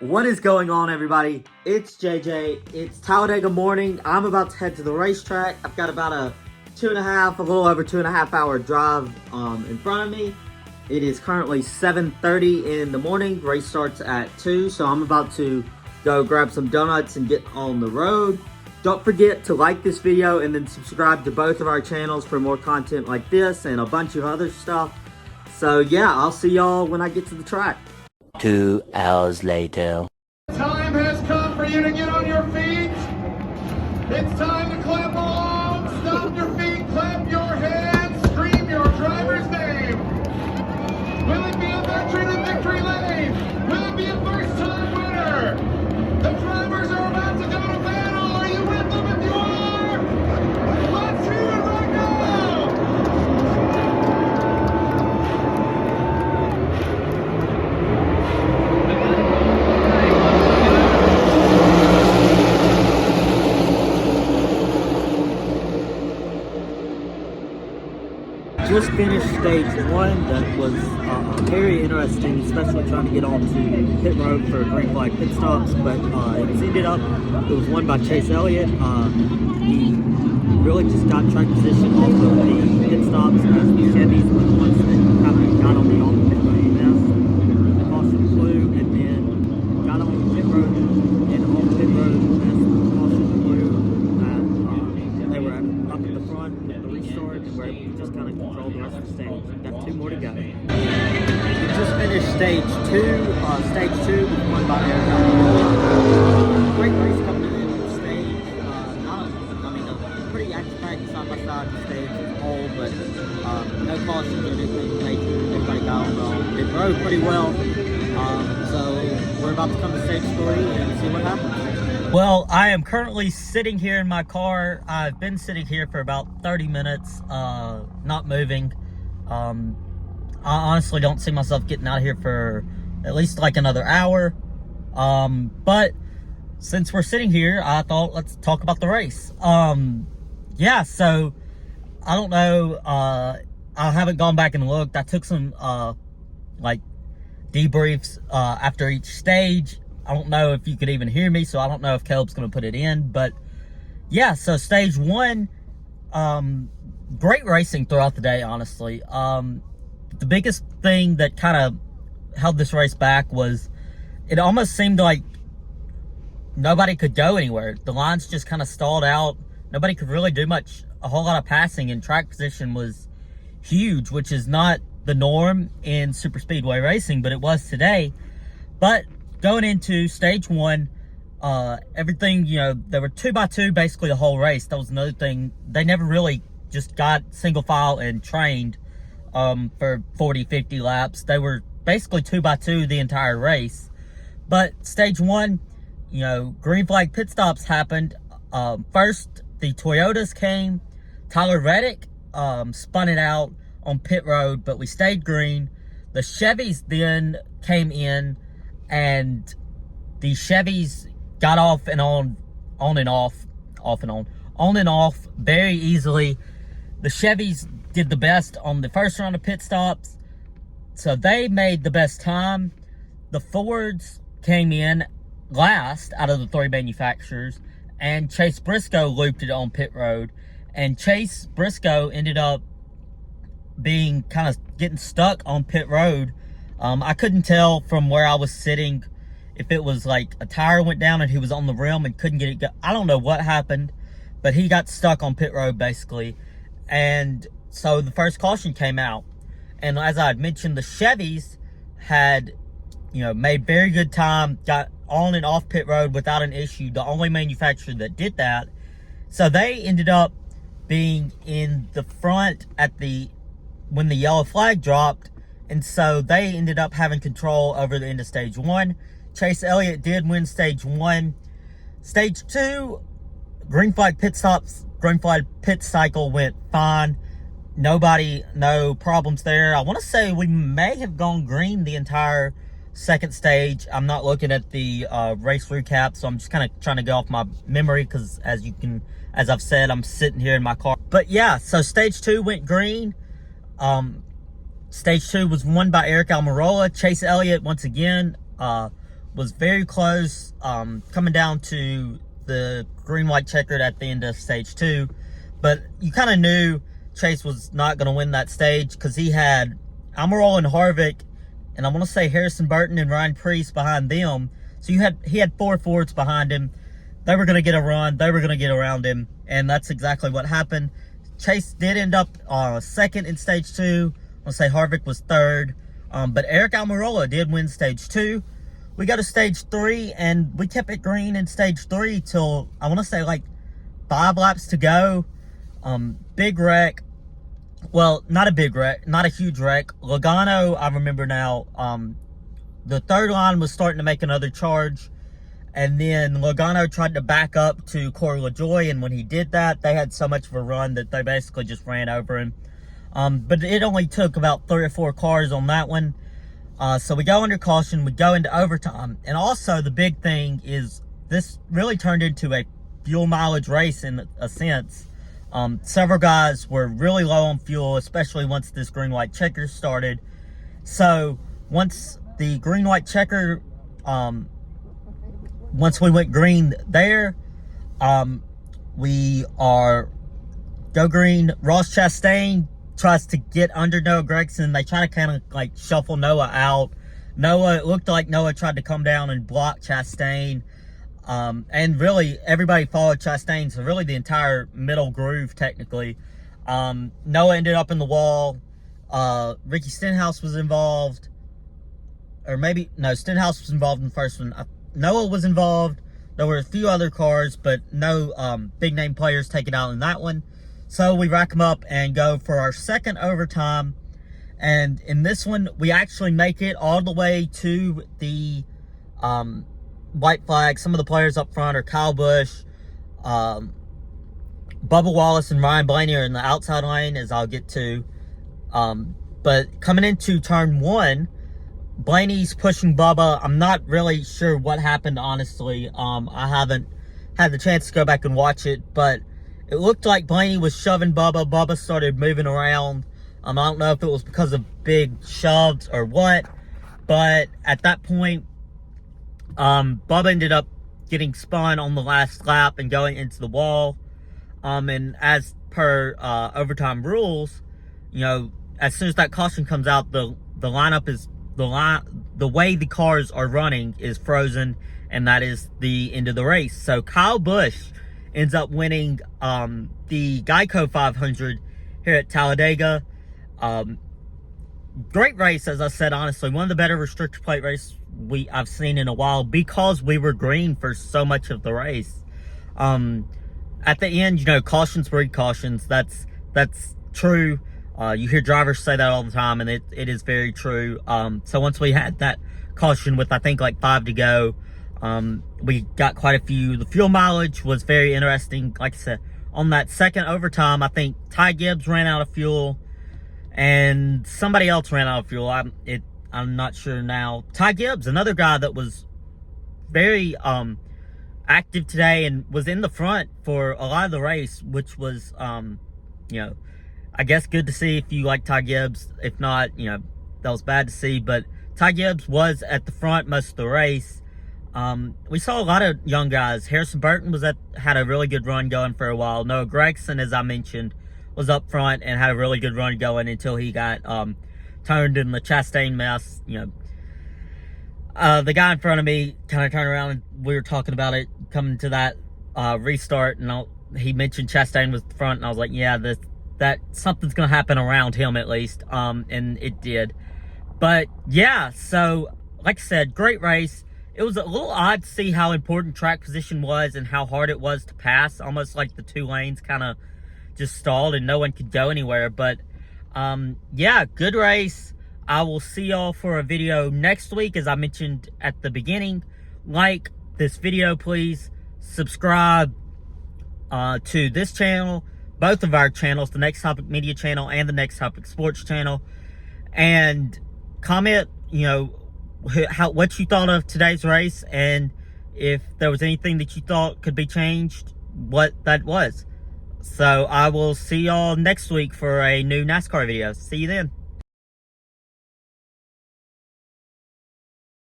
What is going on, everybody? It's JJ. It's Talladega morning. I'm about to head to the racetrack. I've got about a little over 2.5 hour drive in front of me. It is currently 7:30 in the morning. Race starts at 2, so I'm about to go grab some donuts and get on the road. Don't forget to like this video and then subscribe to both of our channels for more content like this and a bunch of other stuff. So yeah, I'll see y'all when I get to the track. 2 hours later. Time has come for you to get on your feet. It's time to clap along. Stomp your feet, clap your hands, scream your driver's name. Will it be a veteran of victory lane? Will it be a first-time winner? The drivers are about to go to battle. Are you with them? If you are, let's hear it right now. Just finished stage 1. That was very interesting, especially trying to get onto pit road for green flag pit stops. But it was won by Chase Elliott. He really just got track position off of the pit stops as the Chevys were the ones that kind of got on the pit road mess. The caution flew and then got on the pit road and on the pit road as the caution flew. They were up at the front at the restart and were able to just kind of control the rest of the stage. Got 2 more to go. We just finished stage 2. Stage 2 was won by Eric. Great race coming in the stage. A pretty active side by side the stage as a whole, but no cautions or anything major. Everybody got on the road pretty well. So we're about to come to stage 3 and see what happens. Well, I am currently sitting here in my car. I've been sitting here for about 30 minutes, not moving. I honestly don't see myself getting out of here for at least like another hour. But since we're sitting here, I thought let's talk about the race. Yeah, so I don't know. I haven't gone back and looked. I took some like debriefs after each stage. I don't know if you could even hear me, so I don't know if Caleb's going to put it in. But yeah, so stage 1, great racing throughout the day, honestly. The biggest thing that kind of held this race back was it almost seemed like nobody could go anywhere. The lines just kind of stalled out. Nobody could really do a whole lot of passing, and track position was huge, which is not the norm in super speedway racing, but it was today. But going into stage 1, everything, there were 2x2 basically the whole race. That was another thing. They never really just got single file and trained for 40, 50 laps. They were basically 2x2 the entire race. But stage 1, green flag pit stops happened. First, the Toyotas came. Tyler Reddick spun it out on pit road, but we stayed green. The Chevys then came in, and the Chevys got off and on and off very easily. The Chevys did the best on the first round of pit stops, so they made the best time. The Fords came in last out of the 3 manufacturers, and Chase Briscoe looped it on pit road, and Chase Briscoe ended up being kind of getting stuck on pit road. I couldn't tell from where I was sitting if it was like a tire went down and he was on the rim and couldn't get it. I don't know what happened, but he got stuck on pit road basically. And so the first caution came out. And as I had mentioned, the Chevys had, made very good time, got on and off pit road without an issue. The only manufacturer that did that. So they ended up being in the front when the yellow flag dropped. And so they ended up having control over the end of stage 1. Chase Elliott did win stage 1. Stage 2, green flag pit cycle went fine. No problems there. I want to say we may have gone green the entire second stage. I'm not looking at the race recap, so I'm just kind of trying to go off my memory because as I've said, I'm sitting here in my car. But yeah, so stage 2 went green. Stage 2 was won by Eric Almirola. Chase Elliott, once again, was very close, coming down to the green-white checkered at the end of stage 2. But you kind of knew Chase was not going to win that stage because he had Almirola and Harvick, and I want to say Harrison Burton and Ryan Preece behind them. So he had 4 Fords behind him. They were going to get a run. They were going to get around him, and that's exactly what happened. Chase did end up second in stage 2. I want to say Harvick was third. But Eric Almirola did win stage 2. We got to stage 3, and we kept it green in stage 3 till, I want to say, like 5 laps to go. Big wreck. Well, not a big wreck, not a huge wreck. Logano, I remember now, the third line was starting to make another charge, and then Logano tried to back up to Corey LaJoie, and when he did that, they had so much of a run that they basically just ran over him. But it only took about 3 or 4 cars on that one. So we go under caution, we go into overtime. And also the big thing is this really turned into a fuel mileage race in a sense. Several guys were really low on fuel, especially once this green-white checker started. So once the green-white checker, once we went green there, we are go green. Ross Chastain tries to get under Noah Gragson. They try to kind of like shuffle Noah out. It looked like Noah tried to come down and block Chastain. And really, everybody followed Chastain, so really the entire middle groove, technically. Noah ended up in the wall. Ricky Stenhouse was involved. Or maybe, no, Stenhouse was involved in the first one. Noah was involved. There were a few other cars, but no big-name players taken out in that one. So we rack them up and go for our second overtime. And in this one, we actually make it all the way to the white flag. Some of the players up front are Kyle Busch, Bubba Wallace, and Ryan Blaney are in the outside lane, as I'll get to. But coming into turn 1, Blaney's pushing Bubba. I'm not really sure what happened, honestly. I haven't had the chance to go back and watch it, but it looked like Blaney was shoving Bubba. Bubba started moving around. I don't know if it was because of big shoves or what, but at that point, Bubba ended up getting spun on the last lap and going into the wall. And as per overtime rules, you know, as soon as that caution comes out, the lineup is the way the cars are running is frozen, and that is the end of the race. So Kyle Busch ends up winning the Geico 500 here at Talladega. Great race, as I said, honestly. One of the better restrictor plate races I've seen in a while because we were green for so much of the race. At the end, you know, cautions breed cautions. That's true. You hear drivers say that all the time, and it is very true. So once we had that caution with, I think, like 5 to go, we got quite a few. The fuel mileage was very interesting. Like I said, on that second overtime, I think Ty Gibbs ran out of fuel, and somebody else ran out of fuel. I'm not sure now. Ty Gibbs, another guy that was very active today and was in the front for a lot of the race, which was, you know, I guess good to see if you like Ty Gibbs. If not, you know, that was bad to see. But Ty Gibbs was at the front most of the race. We saw a lot of young guys. Harrison Burton had a really good run going for a while. Noah Gragson, as I mentioned, was up front and had a really good run going until he got turned in the Chastain mess. You know, the guy in front of me kind of turned around and we were talking about it coming to that restart, and he mentioned Chastain was the front, and I was like, yeah, that something's gonna happen around him at least, and it did. But yeah, so like I said, great race. It was a little odd to see how important track position was and how hard it was to pass. Almost like the 2 lanes kind of just stalled and no one could go anywhere. But yeah, good race. I will see y'all for a video next week, as I mentioned at the beginning. Like this video, please. Subscribe to this channel, both of our channels, the Next Topic Media channel and the Next Topic Sports channel. And comment, you know, what you thought of today's race, and if there was anything that you thought could be changed, what that was. So I will see y'all next week for a new NASCAR video. See you then.